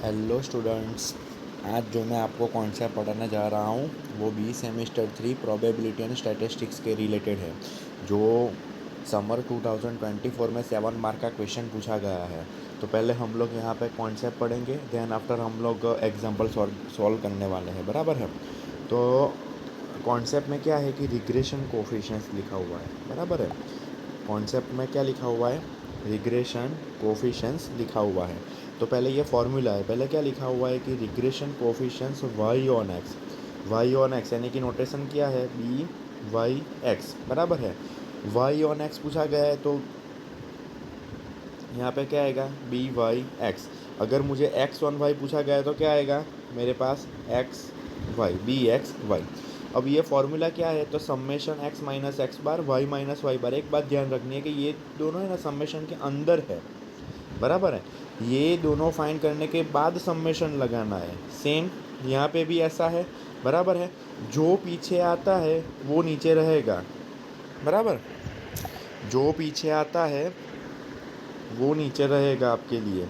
Hello students. आज जो मैं आपको कॉन्सेप्ट पढ़ाने जा रहा हूँ वो B semester 3 probability and statistics के रिलेटेड है, जो समर 2024 में 7 मार्क का क्वेश्चन पूछा गया है। तो पहले हम लोग यहाँ पे कॉन्सेप्ट पढ़ेंगे, देन आफ्टर हम लोग एग्जांपल सॉल्व करने वाले हैं, बराबर है। तो कॉन्सेप्ट में क्या है कि रिग्रेशन कोफिशिएंट्स लिखा हुआ है, बराबर है। कॉन्सेप्ट में क्या लिखा हुआ है? रिग्रेशन कोफिशिएंट्स लिखा हुआ है। तो पहले ये फॉर्मूला है, पहले क्या लिखा हुआ है कि regression coefficients Y on X, Y on X यानी कि नोटेशन क्या है? बी वाई एक्स, बराबर है। वाई ऑन एक्स पूछा गया है तो यहाँ पे क्या आएगा? B Y X. अगर मुझे एक्स ऑन वाई पूछा गया है तो क्या आएगा मेरे पास? X Y, B X Y. अब ये फॉर्मूला क्या है? तो summation X minus X bar Y minus Y bar. एक बात ध्यान रखनी है कि ये दोनों है ना समेशन के अंदर है, बराबर है। ये दोनों फाइंड करने के बाद समेशन लगाना है। सेम यहाँ पे भी ऐसा है, बराबर है। जो पीछे आता है वो नीचे रहेगा, बराबर। जो पीछे आता है वो नीचे रहेगा आपके लिए।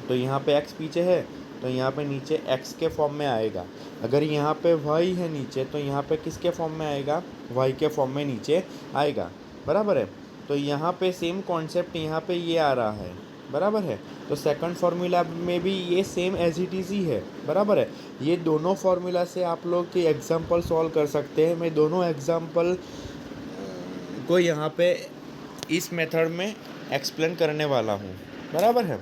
तो यहाँ पे x पीछे है तो यहाँ पे नीचे x के फॉर्म में आएगा। अगर यहाँ पे y है नीचे तो यहाँ पे किसके फॉर्म में आएगा? y के फॉर्म में नीचे आएगा, बराबर है। तो यहाँ पे सेम कॉन्सेप्ट यहाँ पे ये आ रहा है, बराबर है। तो सेकंड फार्मूला में भी ये सेम एज इट इज़ ही है, बराबर है। ये दोनों फार्मूला से आप लोग के एग्जाम्पल सॉल्व कर सकते हैं। मैं दोनों एग्जाम्पल को यहाँ पे इस मेथड में एक्सप्लेन करने वाला हूँ, बराबर है।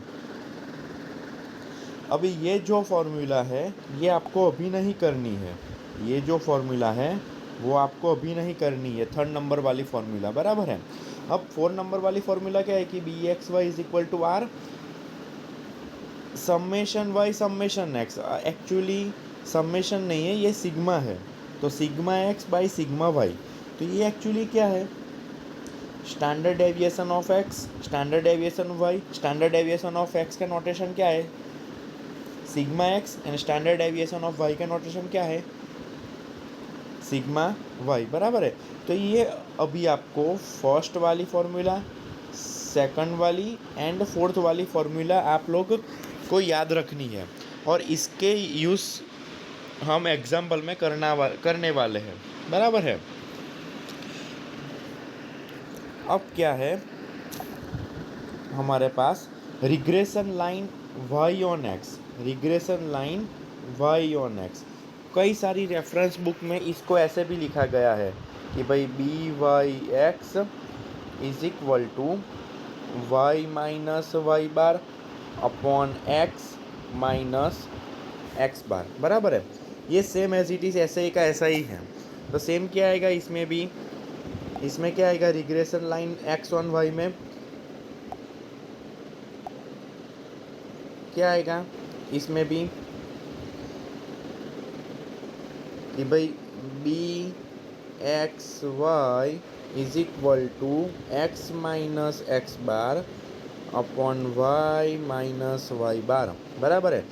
अभी ये जो फॉर्मूला है ये आपको अभी नहीं करनी है, ये जो फॉर्मूला है वो आपको अभी नहीं करनी है, थर्ड नंबर वाली फॉर्मूला, बराबर है। अब 4 नंबर वाली फॉर्मूला क्या है कि B X Y is equal to R summation Y summation X. Actually summation नहीं है, ये सिग्मा है। तो sigma X by sigma Y. तो ये एक्चुअली क्या है? Standard deviation of X, standard deviation Y. Standard deviation of X का नोटेशन क्या है? Sigma X. And standard deviation of Y का नोटेशन क्या है? सिग्मा वाई, बराबर है। तो ये अभी आपको फर्स्ट वाली फॉर्मूला, सेकंड वाली एंड फोर्थ वाली फॉर्मूला आप लोग को याद रखनी है, और इसके यूज़ हम एग्जाम्पल में करने वाले हैं, बराबर है। अब क्या है हमारे पास? Regression line Y on X, regression line Y on X. कई सारी रेफरेंस बुक में इसको ऐसे भी लिखा गया है कि भाई B Y X is equal to Y minus Y bar upon X minus X bar, बराबर है। ये सेम एज इट इज़ ऐसे ही का ऐसा ही है। तो सेम क्या आएगा इसमें भी? इसमें क्या आएगा? Regression line X on Y में क्या आएगा? इसमें भी कि भाई B X Y is equal to X minus X bar upon Y minus Y bar, बराबर है।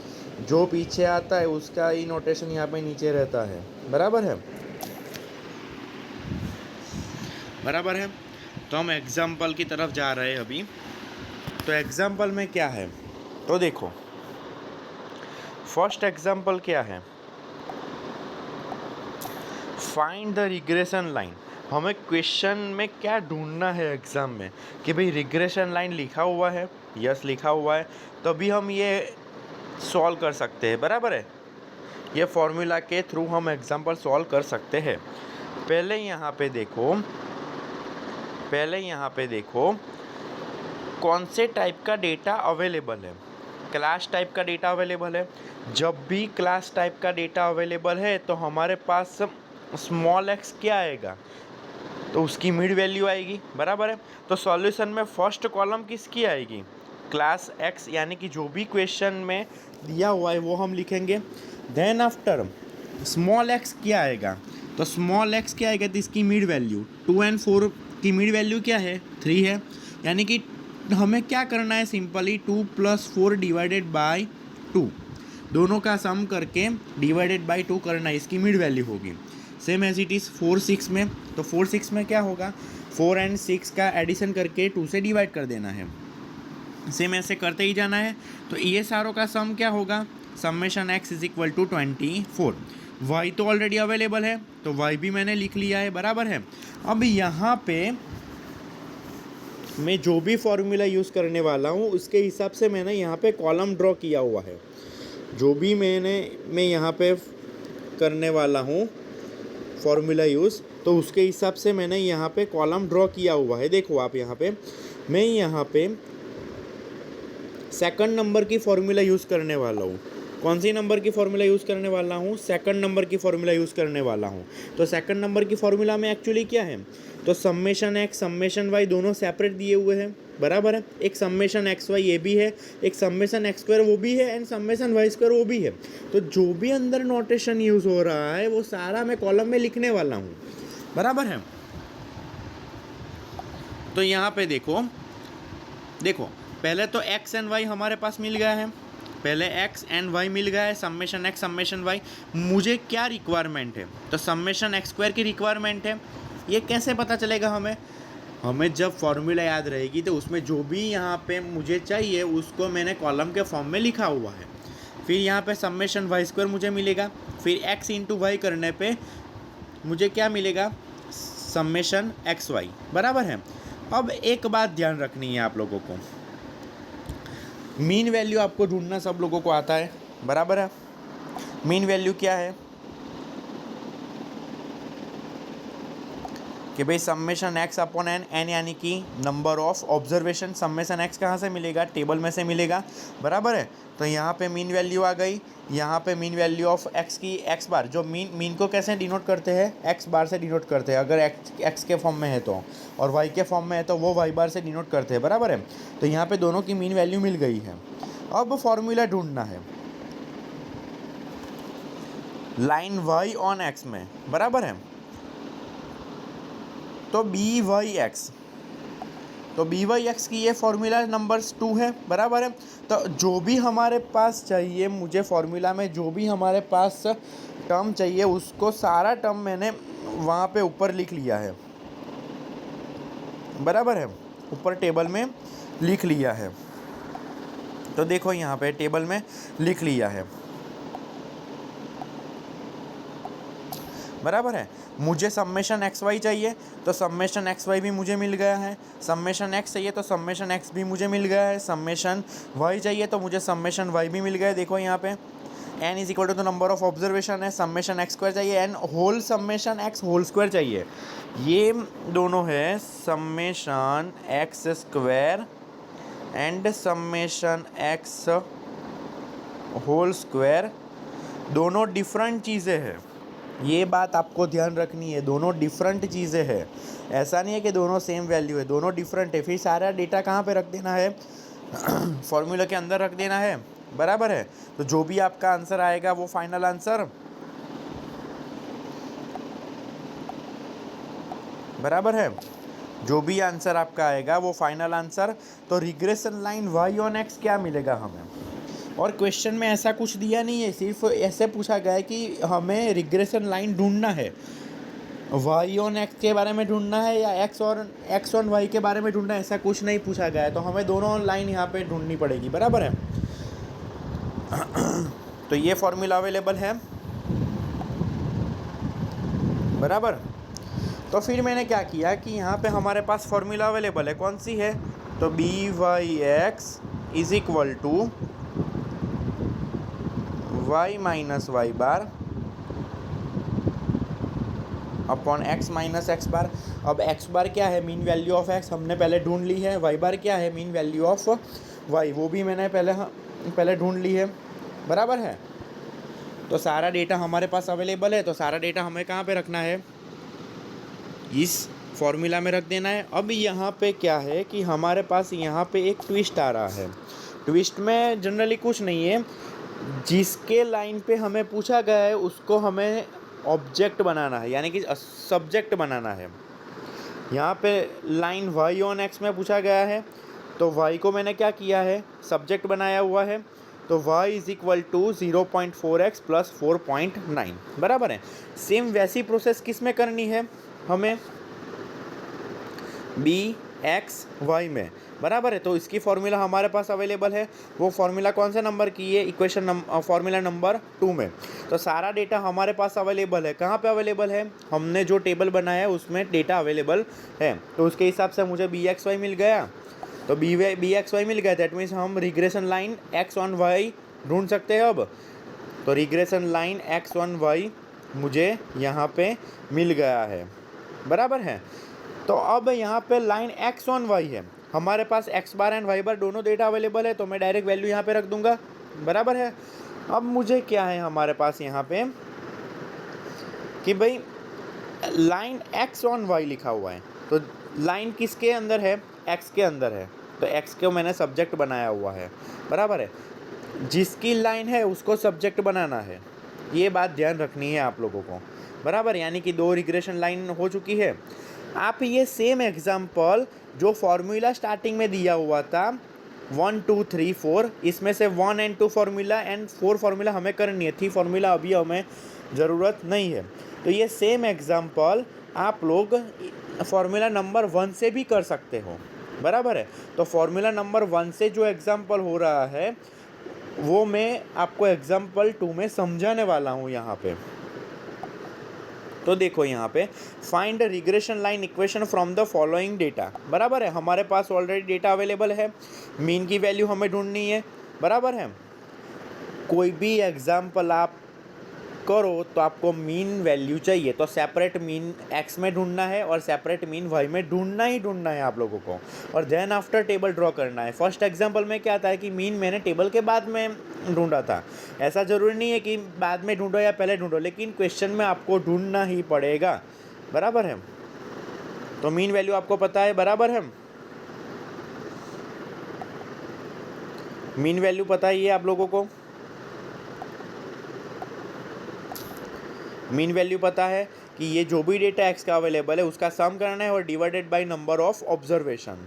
जो पीछे आता है उसका ही नोटेशन यहाँ पे नीचे रहता है, बराबर है, बराबर है। तो हम एग्जाम्पल की तरफ जा रहे हैं अभी। तो एग्जाम्पल में क्या है? तो देखो फर्स्ट एग्जाम्पल क्या है? Find the regression line. हमें क्वेश्चन में क्या ढूंढना है एग्ज़ाम में कि भाई रिग्रेशन लाइन लिखा हुआ है, यस लिखा हुआ है, तभी हम ये सॉल्व कर सकते हैं, बराबर है। ये फॉर्मूला के थ्रू हम एग्जाम्पल सॉल्व कर सकते हैं। पहले यहाँ पे देखो कौन से टाइप का डेटा अवेलेबल है। क्लास टाइप का डेटा अवेलेबल है। जब भी क्लास टाइप का डेटा अवेलेबल है तो हमारे पास स्मॉल एक्स क्या आएगा? तो उसकी मिड वैल्यू आएगी, बराबर है। तो सॉल्यूशन में फर्स्ट कॉलम किसकी आएगी? क्लास एक्स, यानी कि जो भी क्वेश्चन में दिया हुआ है वो हम लिखेंगे। देन आफ्टर स्मॉल एक्स क्या आएगा? तो स्मॉल एक्स क्या आएगा? तो इसकी मिड वैल्यू 2 एंड 4 की मिड वैल्यू क्या है? 3 है। यानी कि हमें क्या करना है? सिंपली 2 + 4 डिवाइडेड बाई 2, दोनों का सम करके डिवाइडेड बाई 2 करना है, इसकी मिड वैल्यू होगी। सेम एज इट इज़ 4 6 में। तो 4 6 में क्या होगा? 4 एंड 6 का एडिशन करके 2 से डिवाइड कर देना है। सेम ऐसे करते ही जाना है। तो ये सारों का सम क्या होगा, summation X is equal to 24। Y तो ऑलरेडी अवेलेबल है तो वाई भी मैंने लिख लिया है, बराबर है। अब यहाँ पे मैं जो भी फॉर्मूला यूज़ करने वाला हूँ उसके हिसाब से मैंने यहाँ पे कॉलम ड्रॉ किया हुआ है। जो भी मैं यहाँ पे करने वाला हूँ फॉर्मूला यूज़, तो उसके हिसाब से मैंने यहाँ पे कॉलम ड्रॉ किया हुआ है। देखो आप यहाँ पे, मैं यहाँ पे सेकंड नंबर की फॉर्मूला यूज़ करने वाला हूँ। कौन सी नंबर की फॉर्मूला यूज़ करने वाला हूँ, सेकंड नंबर की फॉर्मूला यूज़ करने वाला हूँ। तो सेकंड नंबर की फॉर्मूला में एक्चुअली क्या है, तो समेशन एक्स समेशन वाई दोनों सेपरेट दिए हुए हैं, बराबर है। एक समेशन एक्स वाई ये भी है, एक समेशन एक्स स्क्वायर वो भी है, एंड समेशन वाई स्क्वायर वो भी है। तो जो भी अंदर नोटेशन यूज़ हो रहा है वो सारा मैं कॉलम में लिखने वाला हूँ, बराबर है। तो यहाँ पे देखो पहले तो एक्स एंड वाई हमारे पास मिल गया है, पहले एक्स एंड वाई मिल गया है, समेशन एक्स समेशन वाई। मुझे क्या रिक्वायरमेंट है, तो समेशन एक्स स्क्वायर की रिक्वायरमेंट है। ये कैसे पता चलेगा हमें जब फॉर्मूला याद रहेगी तो उसमें जो भी यहाँ पे मुझे चाहिए उसको मैंने कॉलम के फॉर्म में लिखा हुआ है। फिर यहाँ पे समेशन वाई स्क्वायर मुझे मिलेगा, फिर एक्स इंटू वाई करने पे मुझे क्या मिलेगा, समेशन एक्स वाई, बराबर है। अब एक बात ध्यान रखनी है आप लोगों को, मीन वैल्यू आपको ढूंढना सब लोगों को आता है, बराबर है। मीन वैल्यू क्या है कि भाई समेशन एक्स अपॉन एन यानी कि number of observation. Summation x कहाँ से मिलेगा, टेबल में से मिलेगा, बराबर है। तो यहाँ पे मीन वैल्यू आ गई, यहाँ पे मीन वैल्यू ऑफ एक्स की एक्स बार, जो मीन को कैसे डिनोट करते हैं, एक्स बार से डिनोट करते हैं अगर एक्स के फॉर्म में है तो, और वाई के फॉर्म में है तो वो वाई बार से डिनोट करते हैं, बराबर है। तो यहाँ पे दोनों की मीन वैल्यू मिल गई है। अब फॉर्मूला ढूंढना है लाइन वाई ऑन एक्स में, बराबर है। तो बी वाई एक्स की ये फॉर्मूला नंबर्स 2 है, बराबर है। तो जो भी हमारे पास चाहिए, मुझे फॉर्मूला में जो भी हमारे पास टर्म चाहिए उसको सारा टर्म मैंने वहाँ पे ऊपर लिख लिया है, बराबर है, ऊपर टेबल में लिख लिया है। तो देखो यहाँ पे टेबल में लिख लिया है, बराबर है। मुझे समेशन एक्स वाई चाहिए तो समेशन एक्स वाई भी मुझे मिल गया है, समेशन एक्स चाहिए तो समेशन एक्स भी मुझे मिल गया है, समेशन वाई चाहिए तो मुझे समेशन वाई भी मिल गया है। देखो यहाँ पे N is equal to the number of observation है, समेशन एक्स स्क्वायर चाहिए, N whole summation X whole square चाहिए। ये दोनों है summation X square and summation X whole square, दोनों डिफरेंट चीज़ें हैं। ये बात आपको ध्यान रखनी है, दोनों डिफरेंट चीज़ें हैं। ऐसा नहीं है कि दोनों सेम वैल्यू है, दोनों डिफरेंट है। फिर सारा डेटा कहाँ पे रख देना है, फॉर्मूला के अंदर रख देना है, बराबर है। तो जो भी आपका आंसर आएगा वो फाइनल आंसर, बराबर है, जो भी आंसर आपका आएगा वो फाइनल आंसर। तो regression line Y on X क्या मिलेगा हमें, और क्वेश्चन में ऐसा कुछ दिया नहीं है, सिर्फ ऐसे पूछा गया है कि हमें रिग्रेशन लाइन ढूंढना है, वाई ऑन एक्स के बारे में ढूंढना है या एक्स ऑन वाई के बारे में ढूंढना है, ऐसा कुछ नहीं पूछा गया है। तो हमें दोनों लाइन यहाँ पे ढूंढनी पड़ेगी, बराबर है। तो ये फॉर्मूला अवेलेबल है, बराबर। तो फिर मैंने क्या किया कि यहाँ पे हमारे पास फॉर्मूला अवेलेबल है, कौन सी है, तो B Y X is equal to Y minus Y bar upon X minus X bar. अब एक्स बार क्या है, मीन वैल्यू ऑफ एक्स हमने पहले ढूंढ ली है, वाई बार क्या है, मीन वैल्यू ऑफ वाई, वो भी मैंने पहले ढूंढ ली है, बराबर है। तो सारा डेटा हमारे पास अवेलेबल है, तो सारा डेटा हमें कहाँ पे रखना है, इस फॉर्मूला में रख देना है। अब यहाँ पे क्या है कि हमारे पास यहाँ पे एक ट्विस्ट आ रहा है। ट्विस्ट में जनरली कुछ नहीं है, जिसके लाइन पे हमें पूछा गया है उसको हमें ऑब्जेक्ट बनाना है, यानी कि सब्जेक्ट बनाना है। यहाँ पे लाइन वाई ऑन एक्स में पूछा गया है तो वाई को मैंने क्या किया है, सब्जेक्ट बनाया हुआ है। तो y is equal to 0.4x plus 4.9, बराबर है। सेम वैसी प्रोसेस किस में करनी है हमें, b एक्स वाई में, बराबर है। तो इसकी फॉर्मूला हमारे पास अवेलेबल है, वो फॉर्मूला कौन से नंबर की है, इक्वेशन फॉर्मूला नंबर 2 में। तो सारा डेटा हमारे पास अवेलेबल है, कहाँ पे अवेलेबल है, हमने जो टेबल बनाया है उसमें डेटा अवेलेबल है। तो उसके हिसाब से मुझे बी एक्स वाई मिल गया, तो बी एक्स वाई मिल गया, दैट मीन्स हम regression line X on Y ढूंढ सकते हैं अब। तो regression line X on Y मुझे यहाँ पे मिल गया है, बराबर है। तो अब यहाँ पे लाइन एक्स ऑन वाई है, हमारे पास एक्स बार एंड वाई बार दोनों डेटा अवेलेबल है, तो मैं डायरेक्ट वैल्यू यहाँ पे रख दूंगा, बराबर है। अब मुझे क्या है हमारे पास यहाँ पे कि भाई लाइन एक्स ऑन वाई लिखा हुआ है, तो लाइन किसके अंदर है, एक्स के अंदर है, तो एक्स को मैंने सब्जेक्ट बनाया हुआ है, बराबर है। जिसकी लाइन है उसको सब्जेक्ट बनाना है, ये बात ध्यान रखनी है आप लोगों को, बराबर। यानी कि 2 रिग्रेशन लाइन हो चुकी है। आप ये सेम एग्जाम्पल जो फॉर्मूला स्टार्टिंग में दिया हुआ था 1 2 3 4, इसमें से 1 एंड 2 फार्मूला एंड 4 फार्मूला हमें करनी है, 3 फार्मूला अभी हमें ज़रूरत नहीं है। तो ये सेम एग्जाम्पल आप लोग फार्मूला नंबर 1 से भी कर सकते हो, बराबर है। तो फार्मूला नंबर 1 से जो एग्जाम्पल हो रहा है वो मैं आपको एग्जाम्पल 2 में समझाने वाला हूँ यहाँ पे। तो देखो यहाँ पे find regression line equation from the following data, बराबर है। हमारे पास ऑलरेडी डेटा अवेलेबल है, मीन की वैल्यू हमें ढूंढनी है, बराबर है। कोई भी एग्जाम्पल आप करो तो आपको मीन वैल्यू चाहिए, तो सेपरेट मीन एक्स में ढूंढना है और सेपरेट मीन वाई में ढूंढना ही ढूंढना है आप लोगों को, और देन आफ्टर टेबल ड्रॉ करना है। फर्स्ट एग्जांपल में क्या था कि मीन मैंने टेबल के बाद में ढूंढा था, ऐसा ज़रूरी नहीं है कि बाद में ढूंढो या पहले ढूंढो, लेकिन क्वेश्चन में आपको ढूंढना ही पड़ेगा, बराबर है। तो मीन वैल्यू आपको पता है, बराबर है, मीन वैल्यू पता ही है आप लोगों को, मीन वैल्यू पता है कि ये जो भी डेटा एक्स का अवेलेबल है उसका सम करना है और divided by number of observation,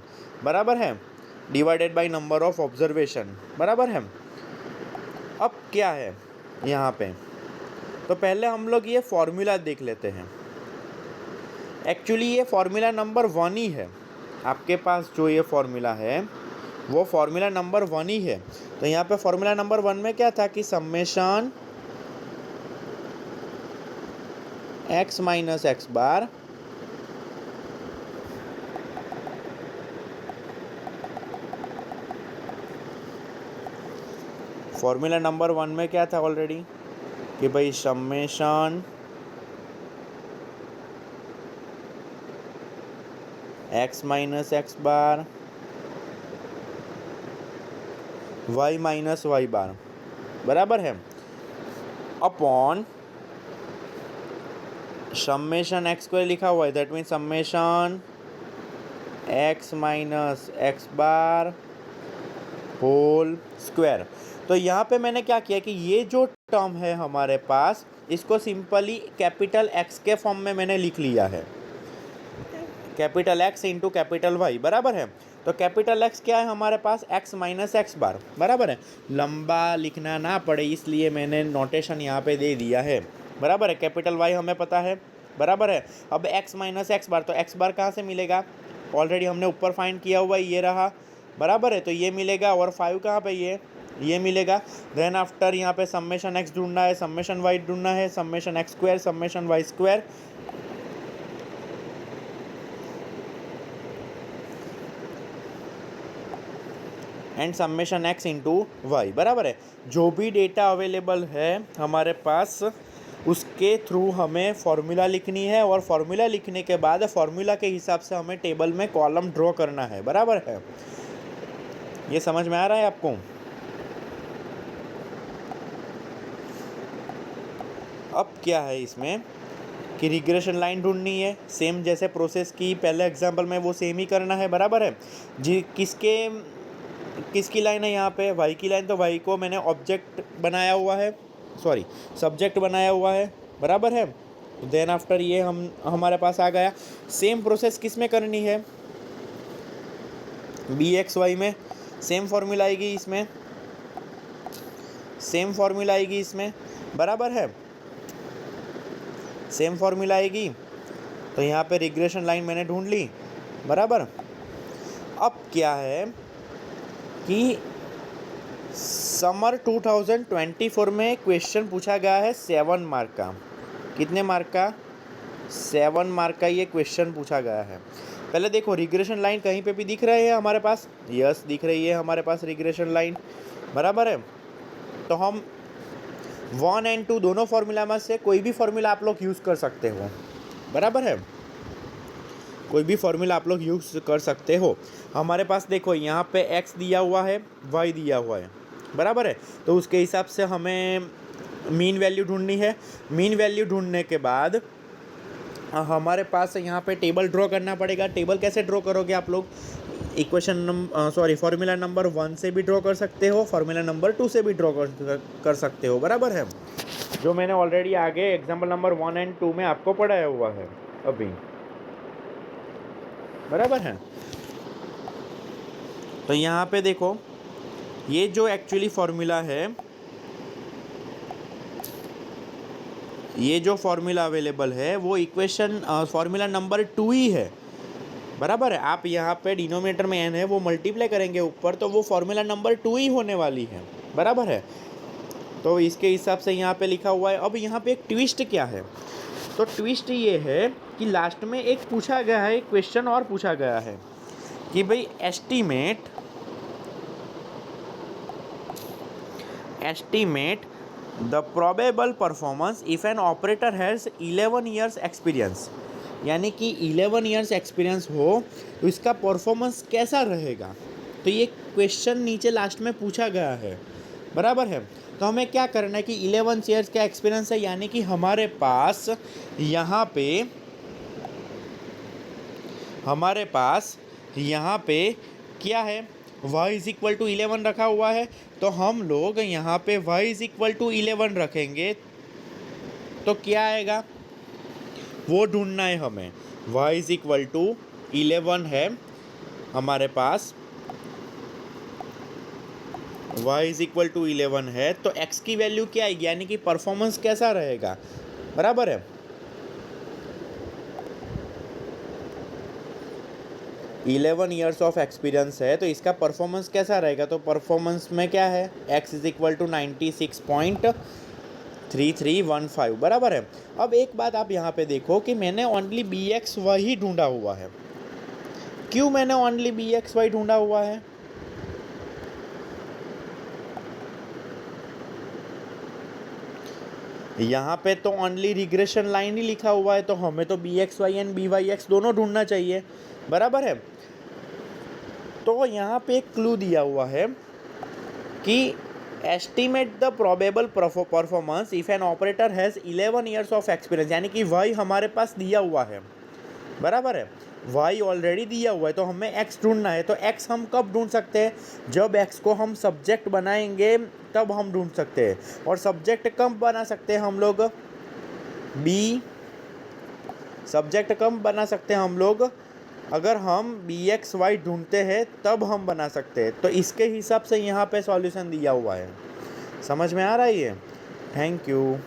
बराबर है, divided by number of observation, बराबर है। अब क्या है यहाँ पे, तो पहले हम लोग ये फॉर्मूला देख लेते हैं। एक्चुअली ये फॉर्मूला नंबर 1 ही है, आपके पास जो ये फॉर्मूला है वो फॉर्मूला नंबर 1 ही है। तो यहाँ पे फॉर्मूला नंबर 1 में क्या था कि summation X minus X bar formula number 1 में क्या था ऑलरेडी कि भाई summation X minus X bar Y minus Y bar, बराबर है, अपॉन समेशन एक्स को लिखा हुआ है, that means summation X minus X bar whole square. तो यहाँ पे मैंने क्या किया कि ये जो टर्म है हमारे पास इसको सिंपली कैपिटल एक्स के फॉर्म में मैंने लिख लिया है, capital X into capital Y, बराबर है। तो कैपिटल एक्स क्या है हमारे पास, एक्स माइनस एक्स बार, बराबर है। लंबा लिखना ना पड़े इसलिए मैंने नोटेशन यहाँ पे दे दिया है, बराबर है। कैपिटल वाई हमें पता है, बराबर है। अब एक्स माइनस एक्स बार, तो एक्स बार कहाँ से मिलेगा, ऑलरेडी हमने ऊपर फाइंड किया हुआ ये रहा, बराबर है। तो ये मिलेगा, और 5 कहाँ पे, ये मिलेगा। देन आफ्टर यहाँ पे समेशन एक्स ढूंढना है, समेशन वाई ढूंढना है, summation X square, summation Y square, and summation X into Y, बराबर है। जो भी डेटा अवेलेबल है हमारे पास उसके थ्रू हमें फॉर्मूला लिखनी है, और फॉर्मूला लिखने के बाद फॉर्मूला के हिसाब से हमें टेबल में कॉलम ड्रॉ करना है, बराबर है। ये समझ में आ रहा है आपको। अब क्या है इसमें कि रिग्रेशन लाइन ढूंढनी है, सेम जैसे प्रोसेस की पहले एग्जांपल में वो सेम ही करना है, बराबर है जी। किसकी लाइन है यहाँ पे, वाई की लाइन, तो वाई को मैंने ऑब्जेक्ट बनाया हुआ है, सॉरी सब्जेक्ट बनाया हुआ है, बराबर है। देन आफ्टर ये हमारे पास आ गया। सेम प्रोसेस किस में करनी है, बी एक्स वाई में सेम फॉर्मूला आएगी, इसमें सेम फॉर्मूला आएगी, इसमें बराबर है, सेम फॉर्मूला आएगी। तो यहाँ पे रिग्रेशन लाइन मैंने ढूंढ ली, बराबर। अब क्या है कि समर 2024 में क्वेश्चन पूछा गया है 7 मार्क का। कितने मार्क का? 7 मार्क का ये क्वेश्चन पूछा गया है। पहले देखो रिग्रेशन लाइन कहीं पे भी दिख रही है हमारे पास? यस दिख रही है हमारे पास रिग्रेशन लाइन, बराबर है। तो हम 1 एंड 2 दोनों फॉर्मूला में से कोई भी फॉर्मूला आप लोग यूज़ कर सकते हो, बराबर है। कोई भी फॉर्मूला आप लोग यूज़ कर सकते हो। हमारे पास देखो यहाँ पे x दिया हुआ है, y दिया हुआ है, बराबर है। तो उसके हिसाब से हमें मीन वैल्यू ढूंढनी है। मीन वैल्यू ढूंढने के बाद हमारे पास यहाँ पे टेबल ड्रॉ करना पड़ेगा। टेबल कैसे ड्रॉ करोगे आप लोग? फार्मूला नंबर 1 से भी ड्रॉ कर सकते हो, फार्मूला नंबर 2 से भी ड्रॉ कर सकते हो, बराबर है। जो मैंने ऑलरेडी आगे एग्जाम्पल नंबर 1 एंड 2 में आपको पढ़ाया हुआ है अभी, बराबर है। तो यहाँ पे देखो ये जो एक्चुअली फॉर्मूला है, ये जो फॉर्मूला अवेलेबल है वो इक्वेशन फार्मूला नंबर 2 ही है, बराबर है। आप यहाँ पे डिनोमिनेटर में n है वो मल्टीप्लाई करेंगे ऊपर, तो वो फार्मूला नंबर 2 ही होने वाली है, बराबर है। तो इसके हिसाब से यहाँ पे लिखा हुआ है। अब यहाँ पे एक ट्विस्ट क्या है? तो ट्विस्ट ये है कि लास्ट में एक पूछा गया है, एक क्वेश्चन और पूछा गया है कि भाई estimate the probable performance if an operator has 11 years experience, यानी कि 11 ईयर्स एक्सपीरियंस हो तो इसका परफॉर्मेंस कैसा रहेगा। तो ये क्वेश्चन नीचे लास्ट में पूछा गया है, बराबर है। तो हमें क्या करना है कि 11 ईयर्स का एक्सपीरियंस है, यानी कि हमारे पास यहाँ पे क्या है, y इज इक्वल टू 11 रखा हुआ है। तो हम लोग यहाँ पे y इज इक्वल टू 11 रखेंगे तो क्या आएगा वो ढूंढना है हमें। y इज इक्वल टू 11 है हमारे पास, y इज इक्वल टू 11 है, तो x की वैल्यू क्या आएगी, यानी कि परफॉर्मेंस कैसा रहेगा, बराबर है। 11 ईयर्स ऑफ एक्सपीरियंस है तो इसका परफॉर्मेंस कैसा रहेगा। तो परफॉर्मेंस में क्या है, x इज इक्वल टू 96.3315, बराबर है। अब एक बात आप यहाँ पे देखो कि मैंने ओनली BXY ही ढूंढा हुआ है। क्यों मैंने ओनली BXY ढूंढा हुआ है? यहाँ पे तो ओनली रिग्रेशन लाइन ही लिखा हुआ है, तो हमें तो BXY एंड BYX दोनों ढूंढना चाहिए, बराबर है। तो यहाँ पे एक क्लू दिया हुआ है कि estimate the probable performance if an operator has 11 years of experience, यानी कि y हमारे पास दिया हुआ है, बराबर है। y ऑलरेडी दिया हुआ है तो हमें x ढूंढना है। तो x हम कब ढूंढ सकते हैं? जब x को हम सब्जेक्ट बनाएंगे तब हम ढूंढ सकते हैं। और सब्जेक्ट कब बना सकते हैं हम लोग? सब्जेक्ट कब बना सकते हैं हम लोग? अगर हम BXY ढूंढते हैं तब हम बना सकते हैं। तो इसके हिसाब से यहाँ पे सॉल्यूशन दिया हुआ है। समझ में आ रहा है ये? Thank you.